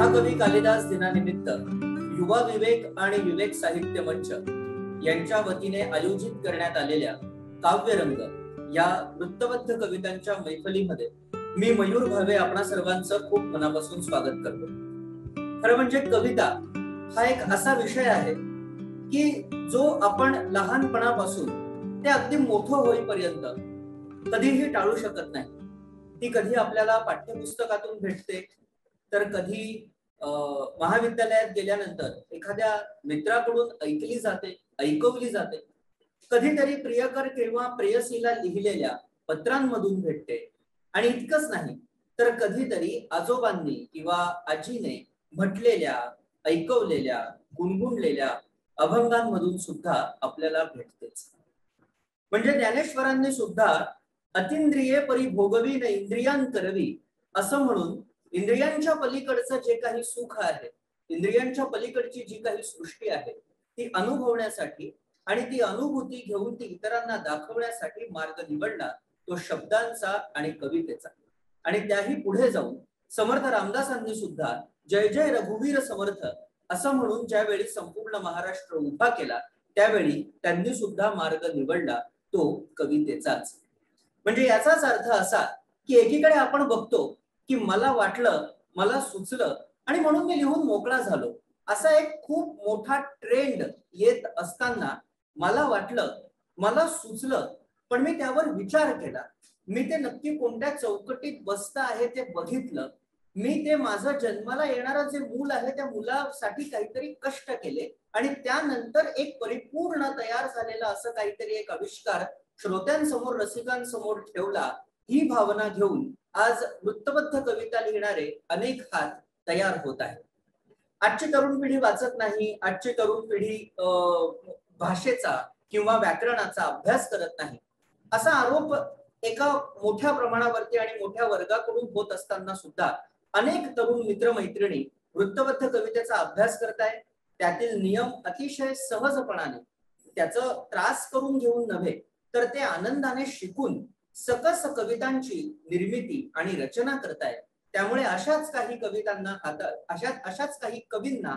महाकवी कालिदास दिनानिमित्त युवा विवेक आणि विवेक साहित्य मंच यांच्या वतीने आयोजित करण्यात आलेल्या काव्यरंग या वृत्तबद्ध कवितांच्या मैफलीमध्ये मी मयूर भावे आपणा सर्वांचं खूप मनापासून स्वागत करतो। खरं म्हणजे कविता हा एक असा विषय आहे की जो आपण लहानपणापासून ते अगदी मोठं होईपर्यंत कधीही टाळू शकत नाही। ती कधी आपल्याला पाठ्यपुस्तकातून भेटते, तर कधी महाविद्यालयात गेल्यानंतर एखाद्या मित्राकडून ऐकली जाते, ऐकवली जाते, कधीतरी प्रियकर किंवा प्रेयसीला लिहिलेल्या पत्रांमधून भेटते, आणि इतकंच नाही तर कधीतरी आजोबांनी किंवा आजीने म्हटलेल्या, ऐकवलेल्या, गुणगुणलेल्या अभंगांमधून सुद्धा आपल्याला भेटतेच। म्हणजे ज्ञानेश्वरांनी सुद्धा अतिंद्रिये परी भोगवी न इंद्रियांकरवी असं म्हणून इंद्रियांच्या पलीकडचं जे काही सुख आहे, इंद्रियांच्या पलीकडची जी काही सृष्टी आहे, ती अनुभवण्यासाठी आणि ती अनुभूती घेऊन ती इतरांना दाखवण्यासाठी मार्ग निवडला तो शब्दांचा आणि कवितेचा। आणि त्याही पुढे जाऊन समर्थ रामदासांनी सुद्धा जय जय रघुवीर समर्थ असं म्हणून ज्यावेळी संपूर्ण महाराष्ट्र उभा केला, त्यावेळी त्यांनी सुद्धा मार्ग निवडला तो कवितेचाच। म्हणजे याचाच अर्थ असा की एकीकडे आपण बघतो की मला वाटलं, मला सुचलं आणि म्हणून मी लिहून मोकळा झालो, असा एक खूप मोठा ट्रेंड येत असताना मला वाटलं, मला सुचलं, पण मी त्यावर विचार केला, मी ते नक्की कोणत्या चौकटीत बसतं आहे ते बघितलं, मी ते माझं जन्माला येणारं जे मूल आहे त्या मुलासाठी काहीतरी कष्ट केले आणि त्यानंतर एक परिपूर्ण तयार झालेला असं काहीतरी एक आविष्कार श्रोत्यांसमोर, रसिकांसमोर ठेवला। ही भावना घेऊन आज वृत्तबद्ध कविता लिहिणारे अनेक हात तयार होत आहेत। आजची तरुण पिढी वाचत नाही, आजची तरुण पिढी भाषेचा किंवा व्याकरणाचा अभ्यास करत नाही, असा आरोप एका मोठ्या प्रमाणावरती आणि मोठ्या वर्गाकडून होत असताना सुद्धा अनेक तरुण मित्रमैत्रिणी वृत्तबद्ध कवितेचा अभ्यास करतायत। त्यातील नियम अतिशय सहजपणाने, त्याचं त्रास करून घेऊन नव्हे तर ते आनंदाने शिकून सकस कवितांची निर्मिती आणि रचना करतायत। त्यामुळे अशाच काही कवितांना अशाच काही कवींना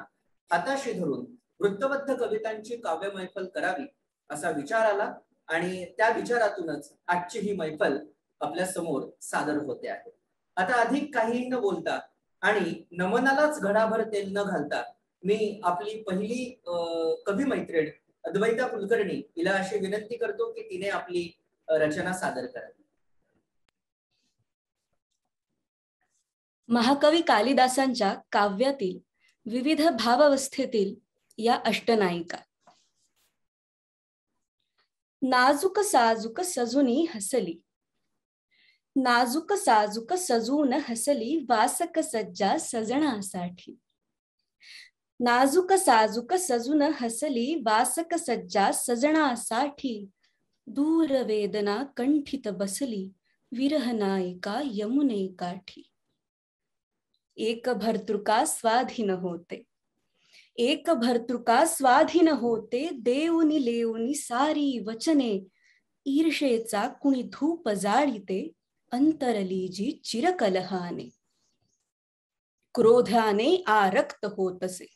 हाताशी धरून वृत्तबद्ध कवितांची काव्य मैफल करावी असा विचार आला आणि त्या विचारातूनच आजची ही मैफल आपल्या समोर सादर होते आहे। आता अधिक काही न बोलता आणि नमनालाच घडाभर तेल न घालता मी आपली पहिली कवी मैत्रीण अद्वैता कुलकर्णी हिला अशी विनंती करतो की तिने आपली रचना सादर करावी। महाकवी कालिदासांच्या काव्यातील विविध भावावस्थेतील या अष्टनायिका। नाजूक साजूक सजुनी हसली, नाजूक साजूक सजून हसली वासक सज्जा सजणासाठी, नाजूक साजूक सजून हसली वासक सज्जा सजणासाठी, दूर वेदना कंठित बसली विरह नायिका यमुने काठी। एक भर्तृका स्वाधीन होते, एक भर्तृका स्वाधीन होते, देऊनी लेऊनी सारी वचने, ईर्षेचा कुणी धूप जाळीते अंतरलीजी चिरकलहाने। क्रोधाने आरक्त होतसे,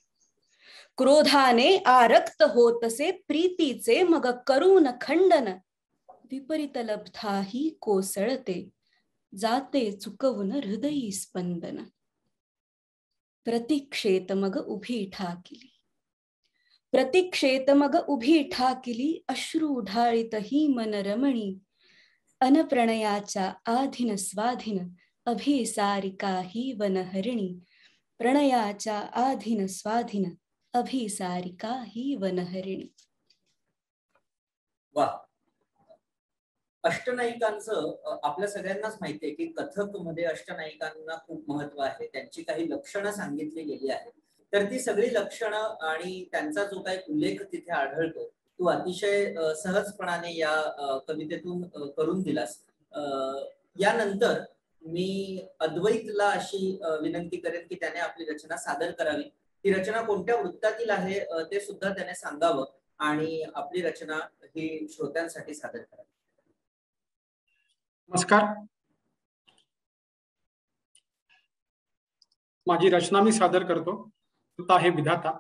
क्रोधाने आरक्त होतसे प्रीतीचे मग करून खंडन, विपरीत लब्धाही कोसळते जाते चुकवून हृदयी स्पंदन। प्रतीक्षेत मग उभी ठाकिली, प्रतीक्षेत मग उभी ठाकिली, अश्रू ढाळीत ही मन रमणी, अनप्रणयाच्या आधीन स्वाधीन अभिसारिका ही वनहरिणी, प्रणयाच्या आधीन स्वाधीन अभिसारिका ही वनहरिणी। वाह! अष्टनायिकांचं आपल्या सगळ्यांनाच माहिती आहे की कथक मध्ये अष्टनायिकांना खूप महत्व आहे, त्यांची काही लक्षणं सांगितली गेली आहेत। तर ती सगळी लक्षणं आणि त्यांचा जो काही उल्लेख तिथे आढळतो तो अतिशय सहजपणाने या कवितेतून करून दिलास। यानंतर मी अद्वैतला अशी विनंती करेन की त्याने आपली रचना सादर करावी। ती रचना कोणत्या वृत्तातील आहे ते सुद्धा त्याने सांगावं आणि आपली रचना ही श्रोत्यांसाठी सादर करावी। नमस्कार। माझी रचना मी सादर करतो. तू आहे विधाता.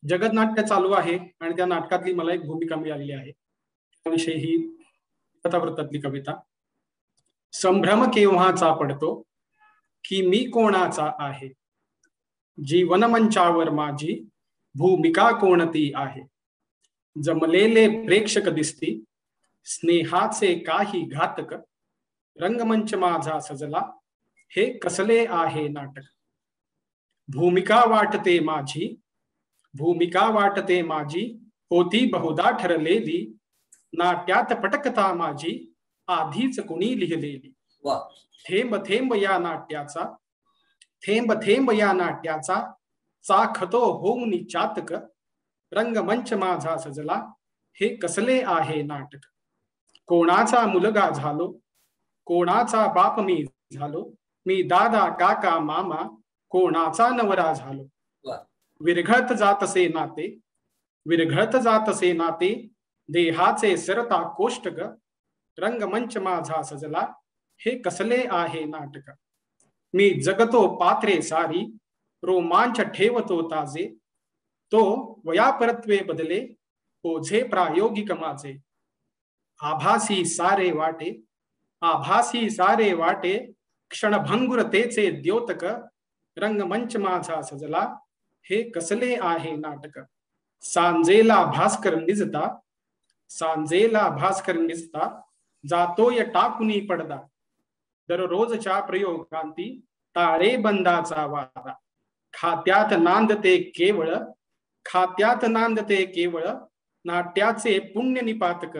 जगतनाट्य चालू आहे आणि त्या नाटकातली मला एक भूमिका मिळालेली आहे. त्याविषयी ही कथावृत्तातली कविता. संभ्रम केव्हाचा पडतो की मी कोणाचा आहे, जीवन मंचावर माझी भूमिका कोणती आहे. जमलेले प्रेक्षक दिसती स्नेहाचे काही घातक, रंगमंच माझा सजला हे कसले आहे नाटक. भूमिका वाटते माझी, भूमिका वाटते माझी होती बहुधा ठरलेली, नाट्यात पटकथा माझी आधीच कुणी लिहिलेली. थेंब थेंब या नाट्याचा, थेंब थेंब या नाट्याचा चाखतो होऊन चातक, रंगमंच माझा सजला हे कसले आहे नाटक. कोणाचा मुलगा झालो, कोणाचा बाप मी झालो, मी दादा काका मामा कोणाचा नवरा झालो. विरघळत जातसे नाते, विरघळत जातसे नाते देहाचे सरता कोष्टक, रंगमंच माझा सजला हे कसले आहे नाटक. मी जगतो पात्रे सारी, रोमांच ठेवतो ताजे, तो वयापरत्वे बदले ओझे प्रायोगिक माझे. आभासी सारे वाटे, आभासी सारे वाटे क्षणभंगुरतेचे द्योतक, रंगमंच माझा सजला हे कसले आहे नाटक. सांजेला भास्कर निजता, सांजेला भास्कर निजता जातोय टाकुनी पडदा, दररोजच्या प्रयोगांती ताळेबंदाचा वादा. खात्यात नांदते केवळ, खात्यात नांदते केवळ नाट्याचे पुण्य निपातक,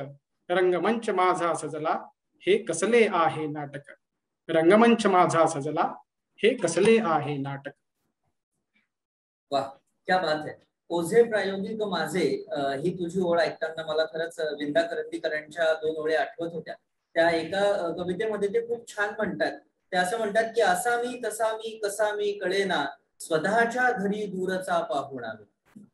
रंगमंच माझा सजला हे कसले आहे नाटक. रंगमंच माझा सजला हे कसले आहे नाटक. वाह, क्या बात है. ओझे प्रायोगिक माझे ही तुझी ओळ ऐकताना मला खरंच विंदा करंदीकरांच्या 2 ओळी आठवत होत्या. त्या एका कवितेमध्ये ते खूप छान म्हणतात. ते असं म्हणतात की असा मी तसा मी कसा मी कळेना, स्वतःच्या घरी दूरचा पाहुणा मी.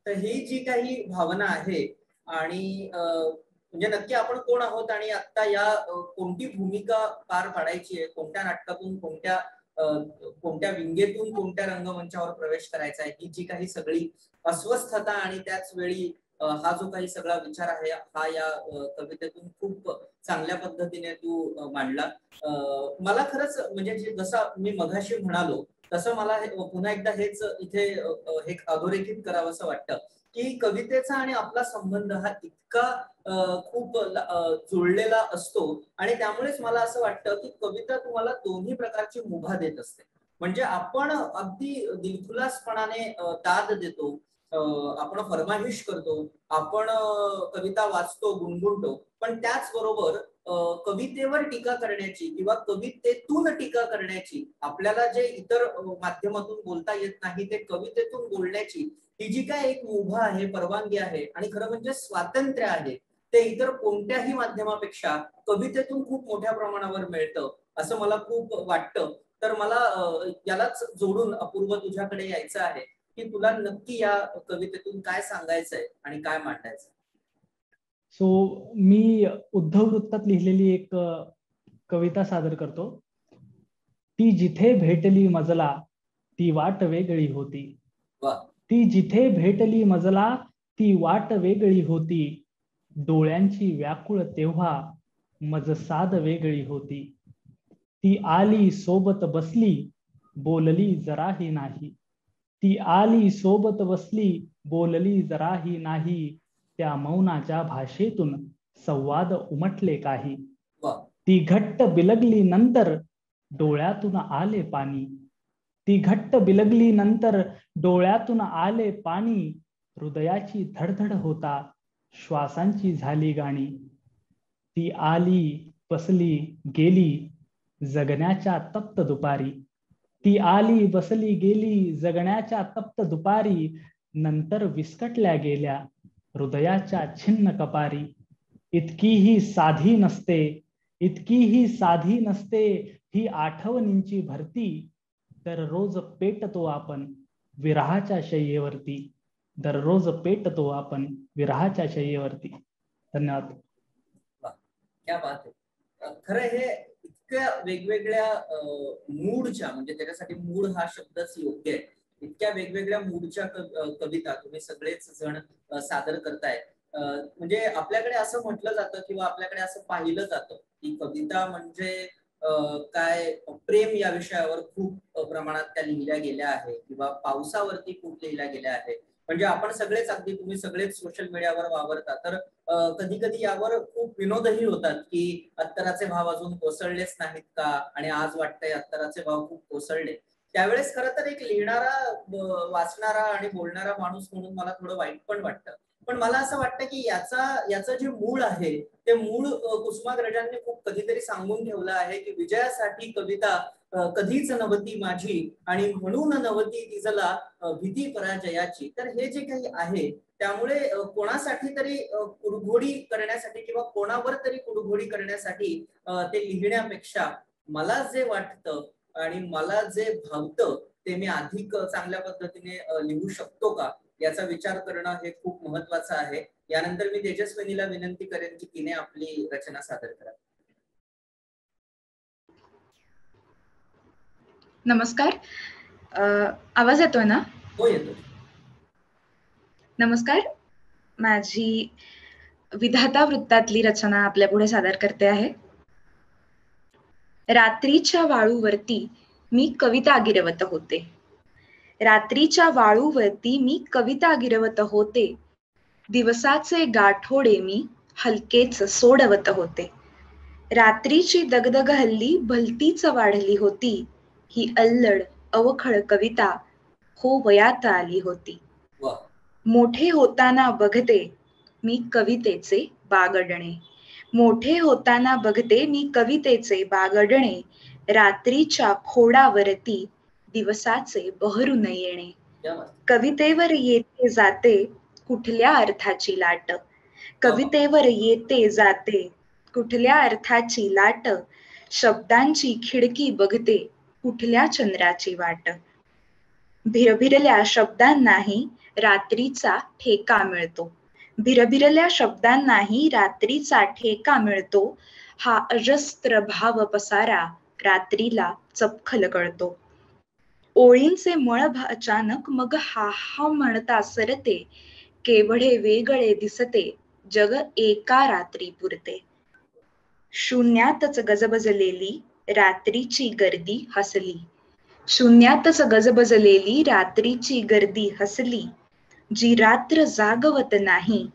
तर ही जी काही भावना आहे आणि म्हणजे नक्की आपण कोण आहोत आणि आता या कोणती भूमिका पार पाडायची आहे, कोणत्या नाटकातून कोणत्या विंगेतून कोणत्या रंगमंचावर प्रवेश करायचा आहे, ही जी काही सगळी अस्वस्थता आणि त्याच वेळी हा जो काही सगळा विचार आहे हा या कवितेतून खूप चांगल्या पद्धतीने तू मांडला. मला खरंच म्हणजे जसं मी मघाशी म्हणालो तसं मला पुन्हा एकदा हेच इथे हे अधोरेखित करावं असं वाटतं की कवितेचा आणि आपला संबंध हा इतका खूप जुळलेला असतो आणि त्यामुळेच मला असं वाटतं की कविता तुम्हाला दोन्ही प्रकारची मुभा देत असते. म्हणजे आपण अगदी दिलखुलासपणाने दाद देतो, आपण फरमाईश करतो, आपण कविता वाचतो, गुणगुणतो, पण त्याचबरोबर कवितेवर टीका करण्याची किंवा कवितेतून टीका करण्याची, आपल्याला जे इतर माध्यमातून बोलता येत नाही ते कवितेतून बोलण्याची ही जी काय एक मुभा आहे, परवानगी आहे आणि खरं म्हणजे स्वातंत्र्य आहे, ते इतर कोणत्याही माध्यमापेक्षा कवितेतून खूप मोठ्या प्रमाणावर मिळतं असं मला खूप वाटतं. तर मला यालाच जोडून अपूर्व तुझ्याकडे यायचं आहे की तुला नक्की या कवितेतून काय सांगायचंय आणि काय मांडायचंय. मी उद्धव वृत्तात लिहिलेली एक कविता सादर करतो. ती जिथे भेटली मजला ती वाट वेगळी होती, ती जिथे भेटली मजला ती वाट वेगळी होती, डोळ्यांची व्याकुळ तेव्हा मज साद वेगळी होती. ती आली सोबत बसली बोलली जराही नाही, ती आली सोबत बसली बोलली जराही नाही, त्या मौनाच्या भाषेतून संवाद उमटले काही. ती घट्ट बिलगली नंतर डोळ्यातून आले पाणी, ती घट्ट बिलगली नंतर डोळ्यातून आले पाणी, हृदयाची धडधड होता श्वासांची झाली गाणी. ती आली बसली गेली जगण्याच्या तप्त दुपारी, ती आली बसली गेली जगण्याच्या तप्त दुपारी, नंतर विस्कटल्या गेल्या हृदयाच्या छिन्न कपारी. इतकीही साधी नसते, इतकीही साधी नसते ही आठवणींची भरती, दररोज पेटतो आपण विरहाच्या शय्येवरती, दररोज पेटतो आपण विरहाच्या शय्येवरती. धन्यवाद. क्या बात आहे. खरं हे इतक्या वेगवेगळ्या मूडच्या, म्हणजे त्याच्यासाठी मूड हा शब्दच योग्य आहे, इतक्या वेगवेगळ्या मूडच्या कविता तुम्ही सगळेच जण सादर करताय. म्हणजे आपल्याकडे असं म्हटलं जातं किंवा आपल्याकडे असं पाहिलं जातं की कविता म्हणजे काय प्रेम या विषयावर खूप प्रमाणात त्या लिहिल्या गेल्या आहे किंवा पावसावरती खूप लिहिल्या गेल्या आहे. म्हणजे आपण सगळेच, अगदी तुम्ही सगळेच सोशल मीडियावर वावरता, तर कधी कधी यावर खूप विनोदही होतात की अत्तराचे भाव अजून कोसळलेच नाहीत का, आणि आज वाटतंय अत्तराचे भाव खूप कोसळले. त्यावेळेस खरं तर एक लिहिणारा, वाचणारा आणि बोलणारा माणूस म्हणून मला थोडं वाईट पण वाटतं. पण मला असं वाटतं की याचं जे मूळ आहे ते मूळ कुसुमाग्रजांनी खूप कधीतरी सांगून ठेवलं आहे की विजयासाठी कविता कधीच नवती माझी आणि म्हणून नवती तिजला भीती पराजयाची. तर हे जे काही आहे त्यामुळे कोणासाठी तरी कुडघोडी करण्यासाठी किंवा कोणावर तरी कुडघोडी करण्यासाठी ते लिहिण्यापेक्षा मला जे वाटतं आणि मला जे भावतं ते मी अधिक चांगल्या पद्धतीने लिहू शकतो का, याचा विचार करणं हे खूप महत्वाचं आहे. यानंतर मी तेजस्विनीला विनंती करेन की तिने आपली रचना सादर करावी. नमस्कार. आवाज येतोय ना? हो, येतो. नमस्कार. माझी विधाता वृत्तातली रचना आपल्या पुढे सादर करते आहे. रात्रीच्या वाळूवरती मी कविता गिरवत होते. रात्रीच्या वाळूवरती मी कविता गिरवत होते. दिवसाचे गाठोडे मी हलकेच सोडवत होते. रात्रीची दगदग हल्ली भलतीच वाढली होती. ही अल्लड अवखळ कविता हो वयात आली होती. मोठे होताना बघते मी कवितेचे बागडणे. मोठे होताना बघते मी कवितेचे बागडणे. रात्रीच्या खोडावरती दिवसाचे बहरून येणे. कवितेवर येते जाते कुठल्या अर्थाची लाट. कवितेवर येते जाते कुठल्या अर्थाची लाट. शब्दांची खिडकी बघते कुठल्या चंद्राची वाट. भिरभिरल्या शब्दांनाही रात्रीचा ठेका मिळतो. भिरभिरल्या शब्दांनाही रात्रीचा ठेका मिळतो. हा अजस्त्र भाव पसारा रात्रीला चपखल कळतो. ओळींचे मळभ अचानक मग हा हा म्हणता सरते. केवढे वेगळे दिसते जग एका रात्री पुरते. शून्यातच गजबजलेली रात्रीची गर्दी हसली. शून्यातच गजबजलेली रात्रीची गर्दी हसली. जी रात्र जागवत नाही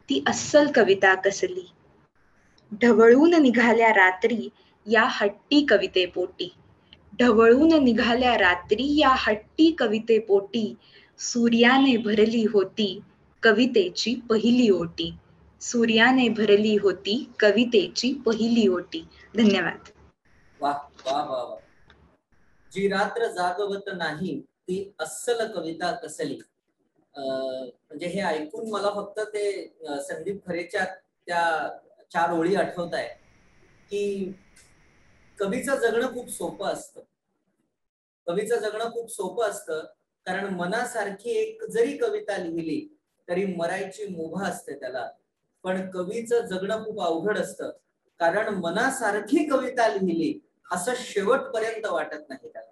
ती अस्सल कविता कसली. ढवळून निघाल्या रात्री या हट्टी कवितेपोटी. ढवळून निघाल्या रात्री या हट्टी कवितेपोटी. सूर्याने भरली होती कवितेची पहिली ओटी. सूर्याने भरली होती कवितेची पहिली ओटी. धन्यवाद. वाह वाह वाह वाह. जी रात्र जागवत नाही ती अस्सल कविता कसली. म्हणजे हे ऐकून मला फक्त ते संदीप खरेच्या त्या 4 ओळी आठवत आहे की कवीचं जगणं खूप सोपं असतं. कवीचं जगणं खूप सोपं असतं कारण मनासारखी एक जरी कविता लिहिली तरी मरायची मुभा असते त्याला. पण कवीचं जगणं खूप अवघड असतं कारण मनासारखी कविता लिहिली असं शेवटपर्यंत वाटत नाही त्याला.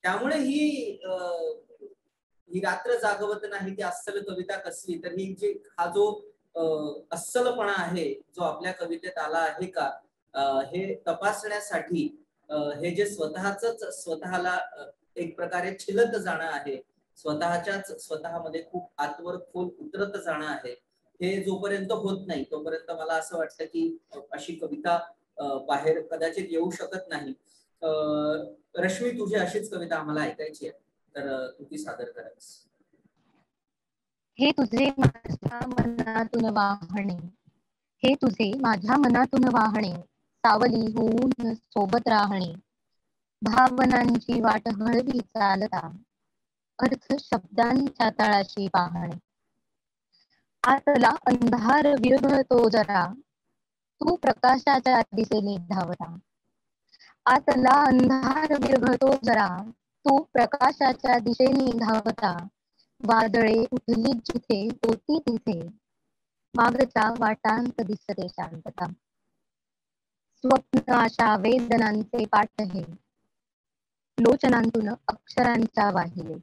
त्यामुळे ही रात्र जागवत नाही ती अस्सल कविता कसली. तर ही जी हा जो अस्सलपणा आहे जो आपल्या कवितेत आला आहे का, हे तपासण्यासाठी हे जे स्वतःला एक प्रकारे छिलत जाणं आहे, स्वतःमध्ये खूप आतवर खोल उतरत जाणं आहे, हे जोपर्यंत होत नाही तोपर्यंत मला असं वाटतं की अशी कविता बाहेर कदाचित येऊ शकत नाही. रश्मी, तुझी अशीच कविता आम्हाला ऐकायची आहे तर तू ती सादर करायस. हे तुझे माझ्या मनातून वाहणे. हे तुझे माझ्या मनातून वाहणे. सावली होऊन सोबत राहणे. भावनांची वाट हळवी चालता. अर्थ शब्दांच्या तळाशी पाहणे. आतला अंधार विरघळतो जरा. तू प्रकाशाच्या दिशेने धावता. आतला अंधार विरघळतो जरा. तू प्रकाशाच्या दिशेने धावता. वादळे उठली जिथे होती तिथे. मागच्या वाटांत दिसते शांतता. स्वप्न आशा वेदनांचे पाठ हे लोचनांतून अक्षरांच्या वाहिले.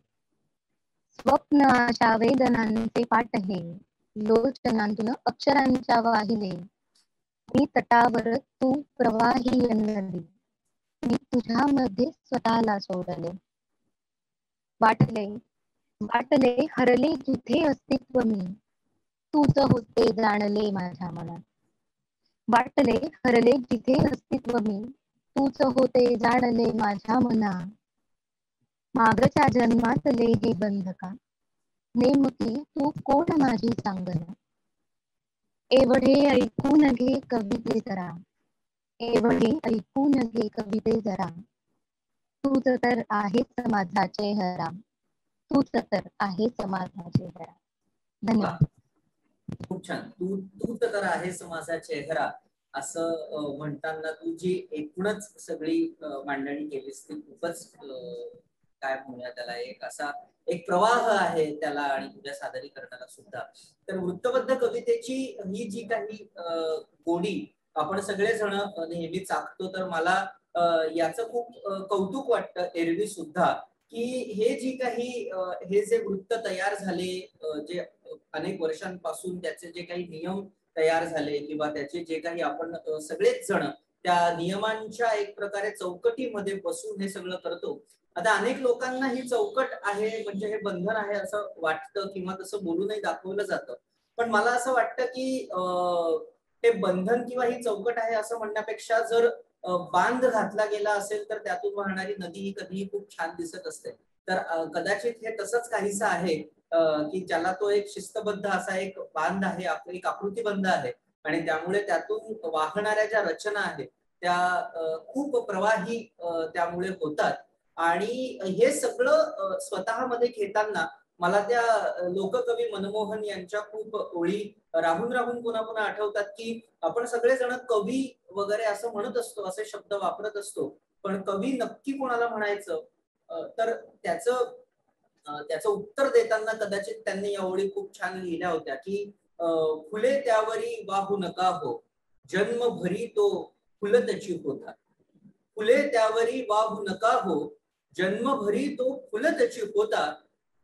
स्वप्न आशा वेदनांचे पाठ हे लोचनांतून अक्षरांच्या वाहिले. मी तटावर तू प्रवाही नदी, मी तुझ्यामध्ये स्वतःला सोडले. वाटले वाटले हरले जिथे अस्तित्व मी, तूच होते जाणले माझ्या मनात. वाटले हरले जिथे अस्तित्व मी, तूच होते जाणले माझ्या मनात. मागच्या जन्मातले हे बंधका, नेमकी तू कोण माझी सांगना. एवढे ऐकून घे कविते जरा, एवढे ऐकून घे कविते जरा. तूच तर आहेच माझा चेहरा, तूच तर आहेच माझा चेहरा. धन्यवाद. खूप छान. तूच तर आहेस माझा चेहरा असं म्हणताना तू जी एकूणच सगळी मांडणी केलीस ती खूपच काय म्हणूया त्याला एक प्रवाह आहे त्याला आणि तुझ्या सादरीकरणाला सुद्धा. तर वृत्तबद्ध कवितेची ही जी काही गोडी आपण सगळेजण नेहमी चाकतो, तर मला याचं खूप कौतुक वाटतं एरवी सुद्धा की हे जी काही हे जे वृत्त तयार झाले, जे अनेक वर्षांपासून त्याचे जे काही नियम तयार झाले किंवा त्याचे जे काही आपण सगळेच जण त्या नियमांच्या एक प्रकारे चौकटीमध्ये बसून हे सगळं करतो. आता अनेक लोकांना ही चौकट आहे म्हणजे हे बंधन आहे असं वाटतं किंवा तसं बोलूनही दाखवलं जातं. पण मला असं वाटतं की हे बंधन किंवा ही चौकट आहे असं म्हणण्यापेक्षा जर बांध घातला गेला असेल तर त्यातून वाहणारी नदी ही कधीही खूप छान दिसत असते. तर कदाचित हे तसंच काहीसं आहे की ज्याला तो एक शिस्तबद्ध असा एक बांध आहे, एक आकृतीबंध आहे आणि त्यामुळे त्यातून वाहणाऱ्या ज्या रचना आहेत त्या खूप प्रवाही त्यामुळे होतात. आणि हे सगळं स्वतःमध्ये घेताना मला त्या लोककवी मनमोहन यांच्या खूप ओळी राहून राहून पुन्हा पुन्हा आठवतात की आपण सगळेजण कवी वगैरे असं म्हणत असतो, असे शब्द वापरत असतो, पण कवी नक्की कोणाला म्हणायचं तर त्याचं उत्तर देताना कदाचित त्यांनी या ओळी खूप छान लिहिल्या होत्या की फुले त्यावरी वाहू नका हो, जन्मभरी तो फुलतची होता. फुले त्यावरी वाहू नका हो, जन्मभरी तो फुलतची होता.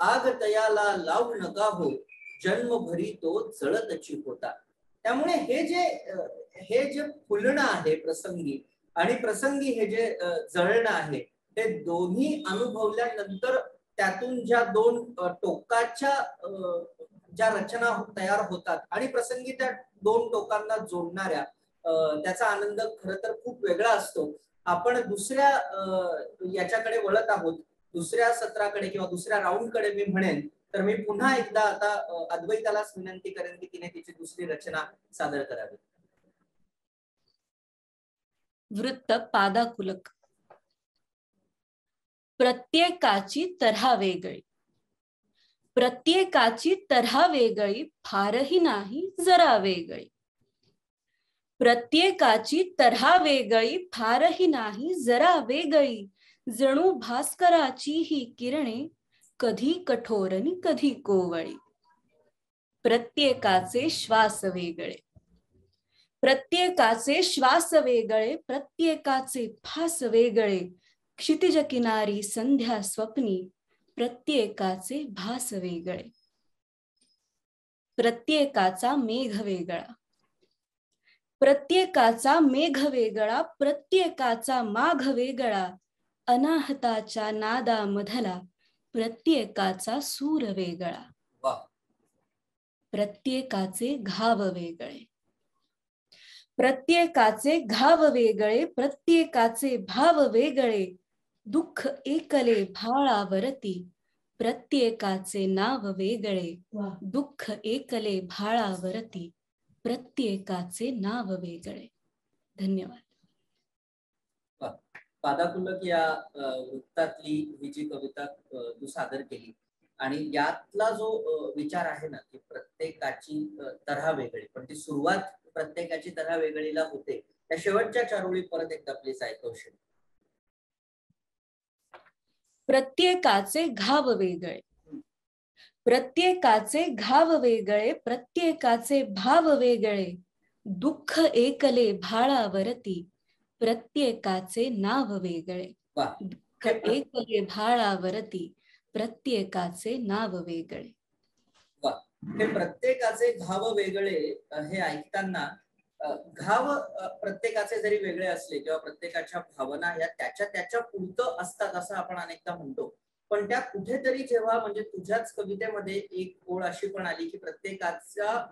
आग तयाला लावू नका हो, जन्मभरी तो जळतची होता. त्यामुळे हे जे फुलणं आहे प्रसंगी आणि प्रसंगी हे जे जळणं आहे, हे दोन्ही अनुभवल्यानंतर त्यातून ज्या दोन टोकाच्या ज्या रचना तयार होतात आणि प्रसंगी त्या दोन टोकांना जोडणाऱ्या त्याचा आनंद खरं तर खूप वेगळा असतो. आपण दुसऱ्या याच्याकडे वळत आहोत, दुसऱ्या सत्राकडे किंवा दुसऱ्या राऊंडकडे मी म्हणेन. तर मी पुन्हा एकदा आता अद्वैतालाच विनंती करेन की तिने तिची दुसरी रचना सादर करावी. वृत्त पादाकुलक. प्रत्येकाची तऱ्हा वेगळी, प्रत्येकाची तऱ्हा वेगळी, फारही नाही जरा वेगळी. प्रत्येकाची तऱ्हा वेगळी, फारही नाही जरा वेगळी. जणू भास्कराची ही किरणे, कधी कठोरनी कधी कोवळी. प्रत्येकाचे श्वास वेगळे, प्रत्येकाचे श्वास वेगळे, प्रत्येकाचे फास वेगळे. क्षितिज किनारी संध्या स्वप्नी, प्रत्येकाचे भास वेगळे. प्रत्येकाचा मेघ वेगळा, प्रत्येकाचा मेघ वेगळा, प्रत्येकाचा माघ वेगळा. अनाहताच्या नादामधला, प्रत्येकाचा सूर वेगळा. प्रत्येकाचे घाव वेगळे, प्रत्येकाचे घाव वेगळे, प्रत्येकाचे भाव वेगळे. दुःख एकले भाळावरती, प्रत्येकाचे नाव वेगळे. दुःख एकले भाळावरती, प्रत्येकाचे नाव वेगळे. धन्यवाद. पादाकुलक या वृत्तातली ही जी कविता तू सादर केली आणि यातला जो विचार आहे ना की प्रत्येकाची तऱ्हा वेगळी, पण ती सुरुवात प्रत्येकाची तऱ्हा वेगळीला होते. त्या शेवटच्या चार ओळी परत एकदा प्लीज ऐकवशील. प्रत्येकाचे घाव वेगळे, प्रत्येकाचे घाव वेगळे, प्रत्येकाचे भाव वेगळे. दुःख एकले भाळावरती, प्रत्येकाचे नाव वेगळे. दुःख एकले भाळावरती, प्रत्येकाचे नाव वेगळे. हे प्रत्येकाचे घाव वेगळे हे ऐकताना घाव प्रत्येकाचे जरी वेगळे असले किंवा प्रत्येकाच्या भावना या त्याच्या पुरतं असतात असं आपण अनेकदा म्हणतो, पण त्या कुठेतरी जेव्हा म्हणजे तुझ्याच कवितेमध्ये एक ओळ अशी पण आली की प्रत्येकाचा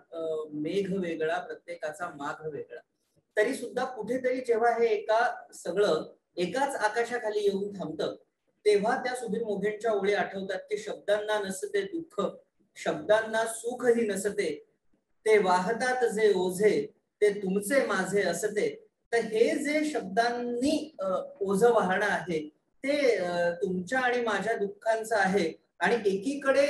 मेघ वेगळा, प्रत्येकाचा माघ वेगळा, तरी सुद्धा कुठेतरी जेव्हा हे सगळं एकाच आकाशाखाली येऊन थांबतं तेव्हा त्या सुधीर मोघेंच्या ओळी आठवतात की शब्दांना नसते दुःख, शब्दांना सुखही नसते, ते वाहतात जे ओझे ते तुमचे माझे असते. तर हे जे शब्दांनी ओझ वाहणं आहे ते तुमच्या आणि माझ्या दुःखांचं आहे. आणि एकीकडे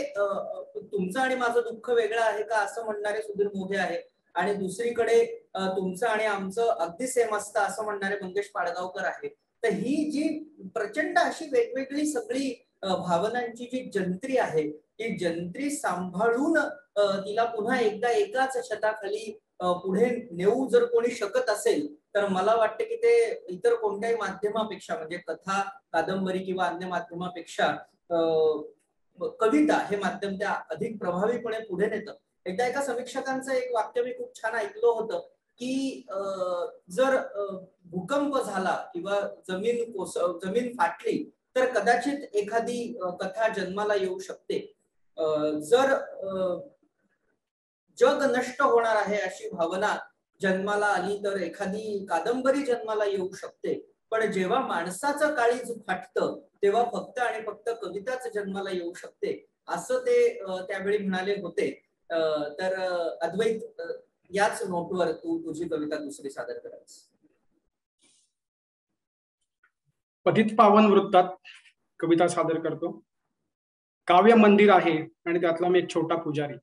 तुमचं आणि माझं दुःख वेगळं आहे का असं म्हणणारे सुधीर मोघे आहे, आणि दुसरीकडे तुमचं आणि आमचं अगदी सेम असतं असं म्हणणारे मंगेश पाडगावकर आहे. तर ही जी प्रचंड अशी वेगवेगळी सगळी भावनांची जी जंत्री आहे ती जंत्री सांभाळून तिला पुन्हा एकदा एकाच छताखाली पुढे नेऊ जर कोणी शकत असेल तर मला वाटतं की ते इतर कोणत्याही माध्यमापेक्षा म्हणजे कथा, कादंबरी किंवा अन्य माध्यमापेक्षा कविता हे माध्यम त्या अधिक प्रभावीपणे पुढे नेतं. एकदा एका समीक्षकांचं एक वाक्य मी खूप छान ऐकलं होतं की जर भूकंप झाला किंवा जमीन फाटली तर कदाचित एखादी कथा जन्माला येऊ शकते. जर जग नष्ट होणार आहे अशी भावना जन्माला आली तर एखादी कादंबरी जन्माला येऊ शकते. पण जेव्हा माणसाचं काळीज फाटतं तेव्हा फक्त आणि फक्त कविताच जन्माला येऊ शकते असं ते त्यावेळी म्हणाले होते. तर अद्वैत, याच नोटवर तू तुझी कविता दुसरी सादर करायची. पतित पावन वृत्तात कविता सादर करतो. काव्य मंदिर आहे आणि त्यातला मी एक छोटा पुजारी.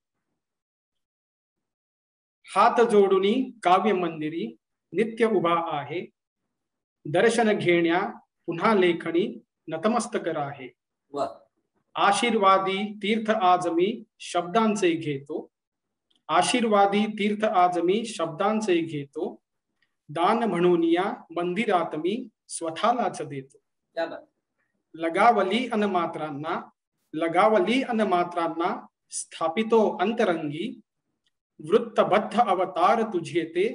हात जोडुनी काव्य मंदिरी नित्य उभा आहे, दर्शन घेण्या पुन्हा लेखणी नतमस्तक आहे. आशीर्वादी तीर्थ आज मी शब्दांचे घेतो, आशीर्वादी तीर्थ आज मी शब्दांचे घेतो, दान म्हणून या मंदिरात मी स्वतःलाच देतो. लगावली अनमात्रांना स्थापितो अंतरंगी, वृत्तबद्ध अवतार तुझे ते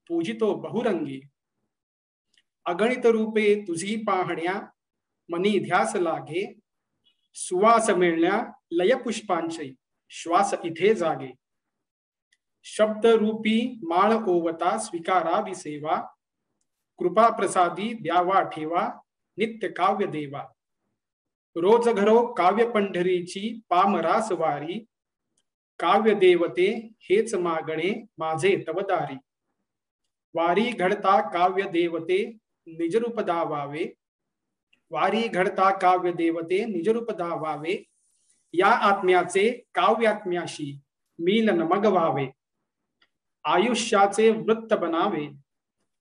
पूजितो बहुरंगी. अगणित रूपे तुझी पाहण्या मनी ध्यास लागे, सुवास मिळण्या लय पुष्पांचे श्वास इथे जागे. शब्द रूपी माळ ओवता स्वीकारावी सेवा, कृपा प्रसादी द्यावा ठेवा नित्य काव्य देवा. रोज घरो काव्य पंढरीची पामरास वारी, काव्य देवते हेच मागणे माझे तवदारी. वारी घडता काव्य देवते निजरूप दावावे, वारी घडता काव्य देवते निजरूप दावावे. या आत्म्याचे काव्यात्म्याशी मिलन मग व्हावे, आयुष्याचे वृत्त बनावे,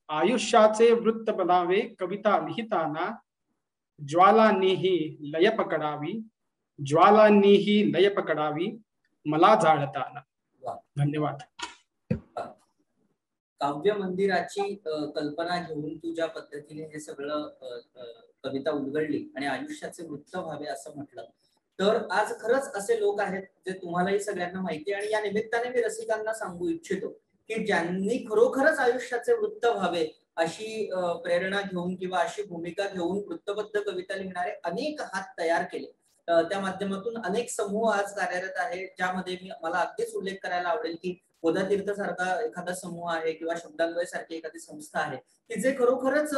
आयुष्याचे वृत्त बनावे. कविता लिहिताना ज्वालांनीही लय पकडावी, ज्वालांनीही लय पकडावी मला जाळताना. धन्यवाद. काव्य मंदिराची कल्पना घेऊन तू ज्या पद्धतीने हे सगळं कविता उलगडली आणि आयुष्याचे वृत्त व्हावे असं म्हटलं, तर आज खरंच असे लोक आहेत जे तुम्हालाही सगळ्यांना माहिती आहे. आणि या निमित्ताने मी रसिकांना सांगू इच्छितो की ज्यांनी खरोखरच आयुष्याचे वृत्त व्हावे अशी प्रेरणा घेऊन किंवा अशी भूमिका घेऊन वृत्तबद्ध कविता लिहिणारे अनेक हात तयार केले. त्या माध्यमातून अनेक समूह आज कार्यरत आहे, ज्यामध्ये मला अगदीच उल्लेख करायला आवडेल की बोधातीर्थ सारखा एखादा समूह आहे किंवा शब्दान्वय सारखी एखादी संस्था आहे की जे खरोखरच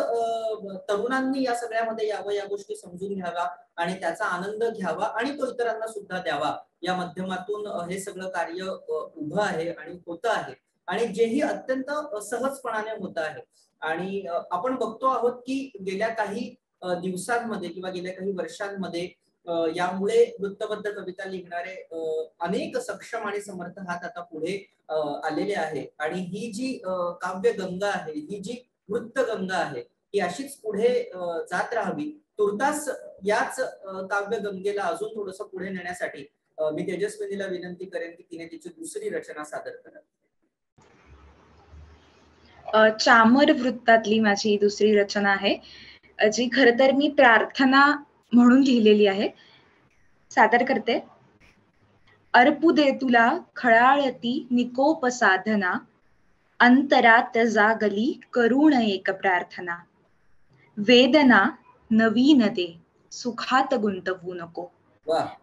तरुणांनी या सगळ्यामध्ये यावं, या गोष्टी समजून घ्यावा आणि त्याचा आनंद घ्यावा आणि तो इतरांना सुद्धा द्यावा, या माध्यमातून हे सगळं कार्य उभं आहे आणि होतं आहे. आणि जेही अत्यंत सहजपणाने होत आहे. आणि आपण बघतो आहोत की गेल्या काही दिवसांमध्ये किंवा गेल्या काही वर्षांमध्ये यामुळे वृत्तबद्ध कविता लिहिणारे अनेक सक्षम आणि समर्थ हात आता पुढे आलेले आहे. आणि ही जी काव्य गंगा आहे, ही जी वृत्त गंगा आहे, ही अशीच पुढे जात राहावी. तुर्तास याच काव्य गंगेला अजून थोडंसं पुढे नेण्यासाठी मी तेजस्विनीला विनंती करेन की तिने तिची दुसरी रचना सादर करावी. चामर वृत्तातली माझी दुसरी रचना आहे, जी खरं तर मी प्रार्थना म्हणून लिहिलेली आहे. सादर करते. अर्पू दे तुला खळाळती निकोप साधना, अंतरात जागली करुण एक प्रार्थना. वेदना नवीन दे सुखात गुंतवू नको,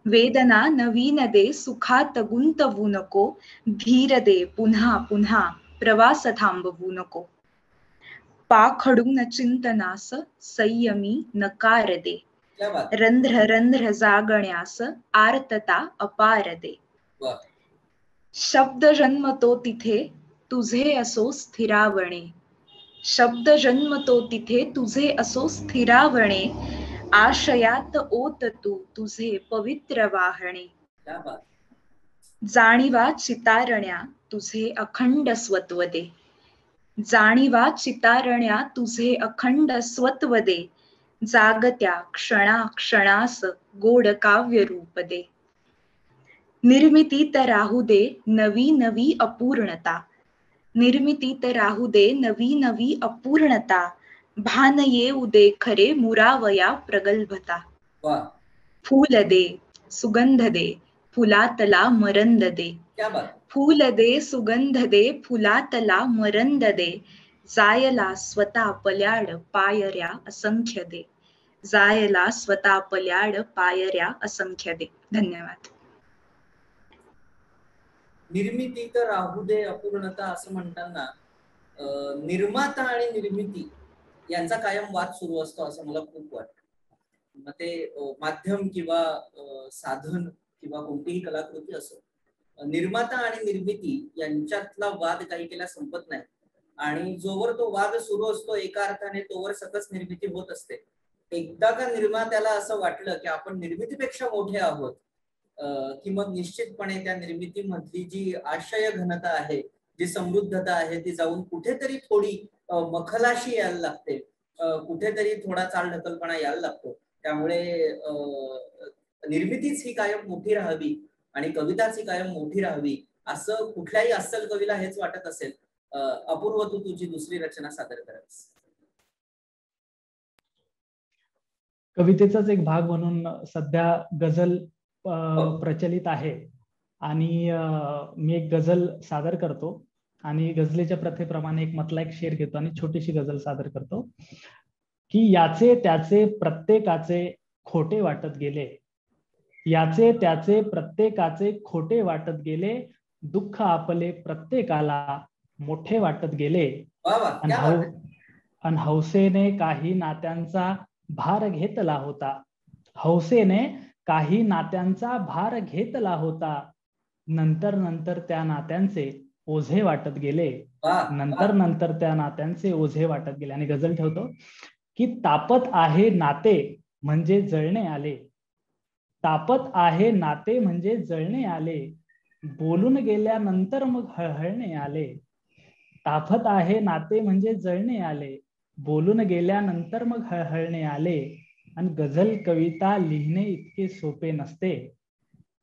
वेदना नवीन दे सुखात गुंतवू नको, धीर दे पुन्हा पुन्हा प्रवास थांबवू नको. पाखडून चिंतनास संयमी नकार दे, रंध्र रंध्र जागण्यास आर्तता अपार दे. शब्द जन्मतो तिथे तुझे असो स्थिरावणे, शब्द जन्मतो तिथे तुझे असो स्थिरावणे, आशयात ओत तू तुझे पवित्र वाहणे. जाणीवा चितारण्या तुझे अखंड स्वत्व दे, जाणीवा चितारण्या तुझे अखंड स्वत्व दे, जागत्या क्षणा क्षणास गोड काव्य रूप दे. निर्मितीत राहू दे नवी नवी अपूर्णता, निर्मितीत राहू दे नवी नवी अपूर्णता, भान येऊ दे खरे मुरावया प्रगल्भता. फूल दे सुगंध दे फुलातला मरंद दे, फूल दे सुगंध दे फुलातला मरंद दे, जायला स्वतः पल्याड पायऱ्या असंख्य दे, जायला स्वतः पल्याड पायऱ्या असंख्य दे. धन्यवाद. निर्मिती तर राहू दे अपूर्णता असं म्हणताना निर्माता आणि निर्मिती यांचा कायम वाद सुरू असतो असं मला खूप वाटतं. मग ते माध्यम किंवा साधन किंवा कोणतीही कलाकृती असो, निर्माता आणि निर्मिती यांच्यातला वाद काही केला संपत नाही. आणि जोवर तो वाद सुरू असतो एका अर्थाने तोवर सकस निर्मिती होत असते. एकदा का निर्मात्याला असं वाटलं की आपण निर्मितीपेक्षा मोठे आहोत, की मग निश्चितपणे त्या निर्मितीमधली जी आशय घनता आहे, जी समृद्धता आहे, ती जाऊन कुठेतरी थोडी मखलाशी यायला लागते, कुठेतरी थोडा चालढकलपणा यायला लागतो. त्यामुळे निर्मितीच ही कायम मोठी राहावी आणि कविताच ही कायम मोठी राहावी असं कुठल्याही अस्सल कवीला हेच वाटत असेल. अपूर्व, तू तुझी दुसरी रचना सादर करावीस. कवितेचाच एक भाग म्हणून सध्या गझल प्रचलित आहे आणि मी एक गझल सादर करतो आणि गझलेच्या प्रथेप्रमाणे एक मतला एक शेर घेतो आणि छोटीशी गझल सादर करतो की याचे त्याचे प्रत्येकाचे खोटे वाटत गेले, याचे त्याचे प्रत्येकाचे खोटे वाटत गेले, दुःख आपले प्रत्येकाला मोठे वाटत गेले, अन हौसेने काही नात्यांचा भार घेतला होता, हौसेने काही नात्यांचा भार घेतला होता, नंतर नंतर त्या नात्यांचे ओझे वाटत गेले, नंतर नंतर त्या नात्यांचे ओझे वाटत गेले. आणि गझल ठेवतो की तापत आहे नाते म्हणजे जळणे आले, तापत आहे नाते म्हणजे जळणे आले, बोलून गेल्यानंतर मग हळहळणे आले, तापत आहे नाते म्हणजे जळणे आले, बोलून गेल्यानंतर मग हळहळणे आले. आणि गझल कविता लिहिणे इतके सोपे नसते,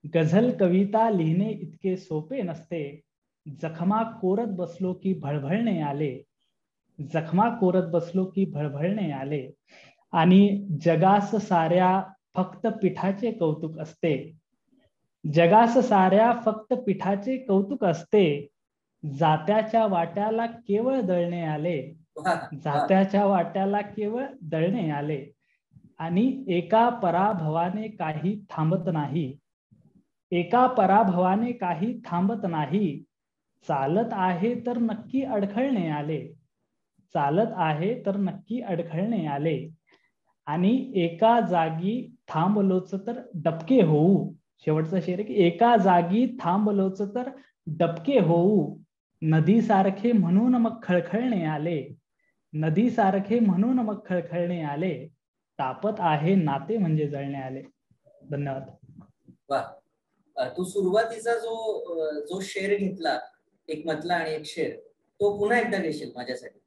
गझल कविता लिहिणे इतके सोपे नसते, जखमा कोरत बसलो की भळभळणे आले, जखमा कोरत बसलो की भळभळणे आले. आणि जगास साऱ्या फक्त पिठाचे कौतुक असते, जगास साऱ्या फक्त पिठाचे कौतुक असते, जात्याच्या वाट्याला केवळ दळणे आले, जात्याच्या वाट्याला केवळ दळणे आले. आणि एका पराभवाने काही थांबत नाही, एका पराभवाने काही थांबत नाही, चालत आहे तर नक्की अडखळणे आले, चालत आहे तर नक्की अडखळणे आले. आणि एका जागी थांबलोच तर डबके होऊ, शेवटचा शेर आहे की एका जागी थांबलोच तर डबके होऊ, नदीसारखे म्हणून मग खळखळणे आले, नदीसारखे म्हणून मग खळखळणे आले, तापत आहे नाते म्हणजे जळणे आले. धन्यवाद. वा, तू सुरुवातीचा जो शेर घेतला, एक मतला आणि एक शेर, तो पुन्हा एकदा घेशील माझ्यासाठी?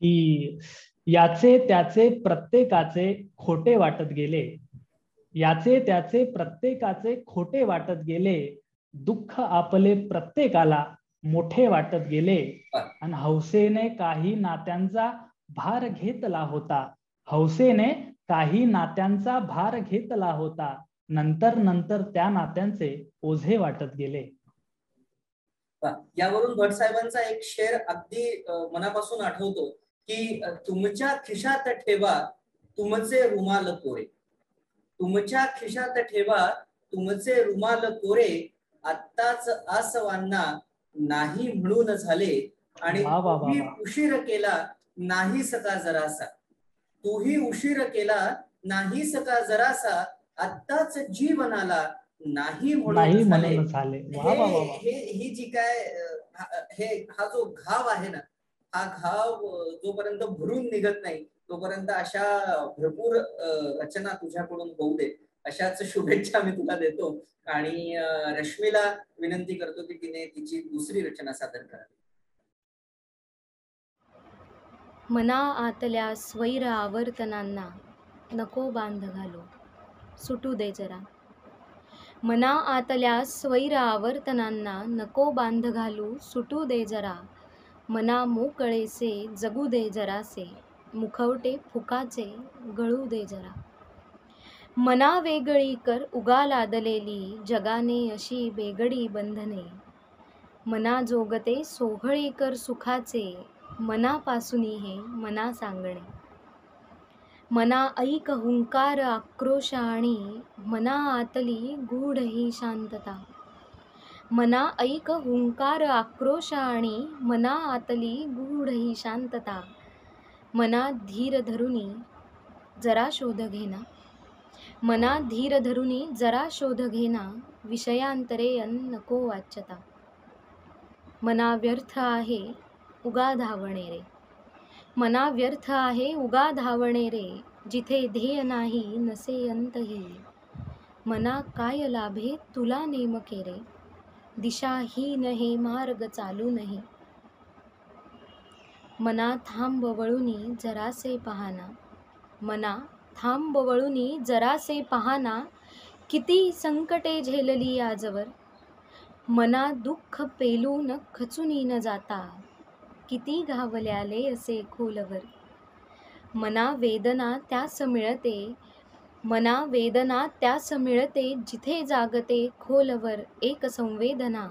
की याचे त्याचे प्रत्येकाचे खोटे वाटत गेले, याचे त्याचे प्रत्येकाचे खोटे वाटत गेले, दुःख आपले प्रत्येकाला मोठे वाटत गेले आणि हौसेने काही नात्यांचा भार घेतला होता. हौसेने काही नात्यांचा भार घेतला होता. नंतर नंतर त्या नात्यांचे ओझे वाटत गेले. यावरून भट साहेबांचा एक शेर अगदी मनापासून आठवतो की तुमच्या खिशात ठेवा तुमचे रुमाल कोरे. तुमच्या खिशात ठेवा तुमचे रुमाल कोरे. आत्ताच आसवांना नाही म्हणून झाले आणि तूही उशीर केला नाही सका जरासा. तूही उशीर केला नाही सका जरासा. आत्ताच जीवनाला नाही म्हणून झाले. ही जी काय हा जो घाव आहे ना, हा घाव जोपर्यंत भरून निघत नाही तोपर्यंत अशा भरपूर रचना तुझ्याकडून होऊ दे, अशाच शुभेच्छा मी तुला देतो. आणि रश्मीला विनंती करतो की तिने तिची दुसरी रचना सादर करावी. मना आतल्या स्वैर आवर्तनांना नको बांध घालो सुटू दे जरा. मना आतल्या स्वैर आवर्तनांना नको बांध घालू सुटू दे जरा. मना मोकळेसे जगू दे जरासे. मुखवटे फुकाचे गळू दे जरा. मना वेगळी कर उगा लादलेली जगाने अशी बेगडी बंधने. मना जोगते सोहळे कर सुखाचे. मनापासूनी हे मना सांगणे. मना ऐक हुंकार आक्रोश आणि मना आतली गूढ ही शांतता. मना ऐक हुंकार आक्रोश आणि मना आतली गूढ ही शांतता. मना धीर धरुनी जरा शोध घेना. मना धीर धरुनी जरा शोध घेना. विषयांतरे नको वाच्यता. मना व्यर्थ आहे उगा धावणे रे. मना व्यर्थ आहे उगा धावणे रे. जिथे ध्येय नाही नसे अंतही. मना काय लाभे तुला नेमके रे. दिशाहीन हे मार्ग चालू नाही. मना थांब वळुनी जरासे पाहना. मना थांब वळुनी जरासे पाहना. किती संकटे झेलली आजवर. मना दुःख पेलून खचूनी न जाता. किती घावल्याले असे खोलवर. मना वेदना त्यास मिळते. मना वेदना त्यास मिळते जिथे जागते खोलवर एक संवेदना.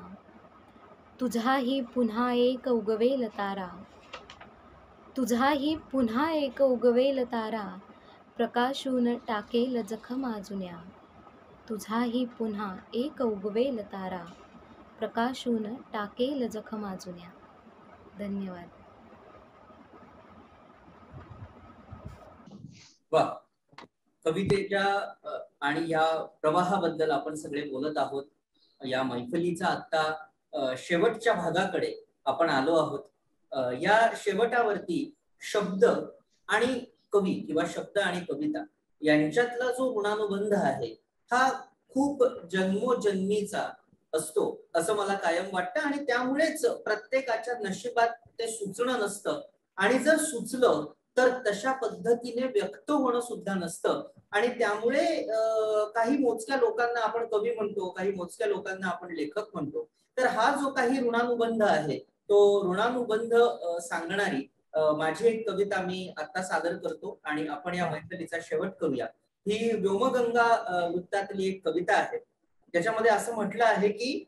तुझाही पुन्हा एक उगवेल तारा. तुझाही पुन्हा एक उगवेल तारा. प्रकाशून टाकेल जखमा जुन्या. तुझाही पुन्हा एक उगवेल तारा. प्रकाशून टाकेल जखमा जुन्या. धन्यवाद. वा, कवितेच्या आणि या प्रवाहाबद्दल आपण सगळे बोलत आहोत. या मैफलीचा आता शेवटच्या भागाकडे आपण आलो आहोत. या शेवटावरती शब्द आणि कवी किंवा शब्द आणि कविता यांच्यातला जो गुणानुबंध आहे हा खूप जन्मोजन्मीचा असतो असं मला कायम वाटतं. आणि त्यामुळेच प्रत्येकाच्या नशिबात ते सुचणं नसतं. आणि जर सुचलं तर तशा पद्धतीने व्यक्त होणं सुद्धा नसतं. आणि त्यामुळे काही मोजक्या लोकांना आपण कवी म्हणतो, काही मोजक्या लोकांना आपण लेखक म्हणतो. तर हा जो काही ऋणानुबंध आहे तो ऋणानुबंध सांगणारी माझी एक कविता मी आता सादर करतो आणि आपण या मैफलीचा शेवट करूया. ही व्योमगंगा वृत्तातली एक कविता आहे. त्याच्यामध्ये असं म्हटलं आहे की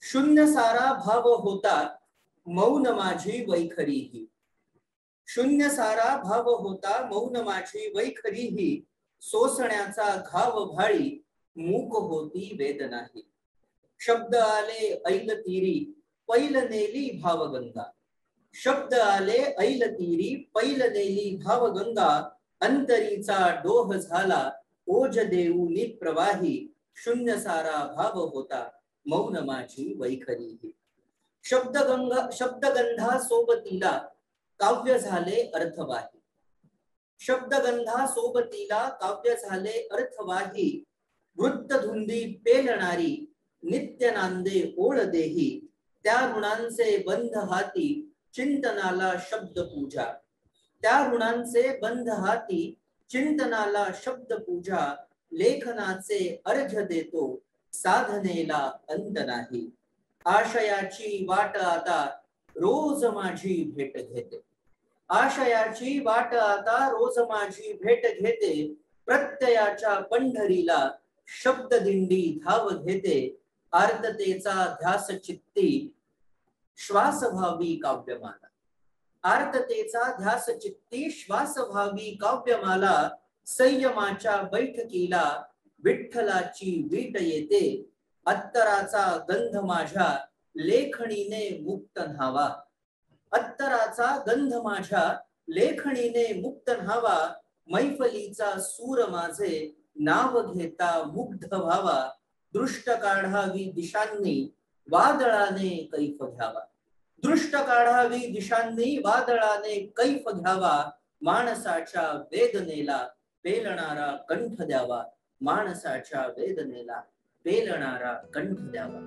शून्य सारा भाव होता मौन माझी वैखरीही. शून्य सारा भाव होता मौन माझी वैखरीही. सोसण्याचा घाव भाळी मूक होती वेदनाही. शब्द आले ऐल तीरी पैल नेली भावगंगा. शब्द आले ऐल तीरी पैल नेली भावगंगा. अंतरीचा डोह झाला ओज देऊनी प्रवाही. शून्य सारा भाव होता मौन माझी वैखरीही. शब्दगंधा सोबतीला काव्य झाले अर्थवाही. शब्दगंधा सोबतीला काव्य झाले अर्थवाही. वृत्तधुंदी पेलणारी नित्य नांदे ओळ देही. त्या ऋणांचे बंध हाती चिंतनाला शब्द पूजा. त्या ऋणांचे बंध हाती चिंतनाला शब्द पूजा. लेखनाचे अर्घ्य देतो साधनेला अंत नाही. आशयाची वाट आता रोज माझी भेट घेते. आशयाची वाट आता रोज माझी भेट घेते. प्रत्ययाच्या पंढरीला शब्द दिंडी धाव घेते. आर्ततेचा ध्यास चित्ती श्वास भावी काव्यमाला. आर्ततेचा ध्यास चित्ती श्वास भावी काव्यमाला. संयमाच्या बैठकीला विठ्ठलाची वीट येते. अत्तराचा गंध माझ्या लेखणीने मुक्त न्हावा. अत्तराचा गंध माझ्या लेखणीने मुक्त न्हावा. मैफलीचा सूर माझे नाव घेता मुग्ध व्हावा. दृष्ट काढावी दिशांनी वादळाने कैफ घ्यावा. दृष्ट काढावी दिशांनी वादळाने कैफ घ्यावा. माणसाच्या वेदनेला पेलणारा कंठ द्यावा. माणसाच्या वेदनेला पेलणारा कंठ द्यावा.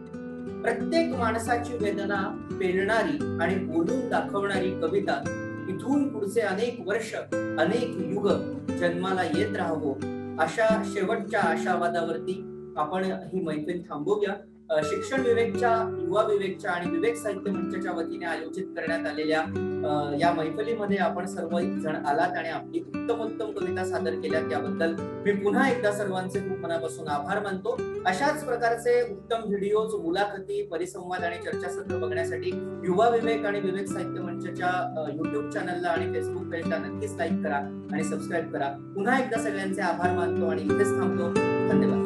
प्रत्येक माणसाची वेदना पेलणारी आणि बोलून दाखवणारी कविता इथून पुढचे अनेक वर्ष अनेक युग जन्माला येत राहावो अशा शेवटच्या आशावादावरती आपण ही मैफिल थांबवूया. शिक्षण विवेकच्या, युवा विवेकच्या आणि विवेक साहित्य मंचाच्या वतीने आयोजित करण्यात आलेल्या या मैफिलीमध्ये आपण सर्व जण आलात आणि आपली उत्तमोत्तम कविता सादर केल्या त्याबद्दल मी पुन्हा एकदा सर्वांचे खूप मनापासून आभार मानतो. अशाच प्रकारचे उत्तम व्हिडिओज, मुलाखती, परिसंवाद आणि चर्चासत्र बघण्यासाठी युवा विवेक आणि विवेक साहित्य मंचाच्या युट्यूब चॅनलला आणि फेसबुक पेजला नक्कीच लाईक करा आणि सबस्क्राईब करा. पुन्हा एकदा सगळ्यांचे आभार मानतो आणि इथेच थांबतो. धन्यवाद.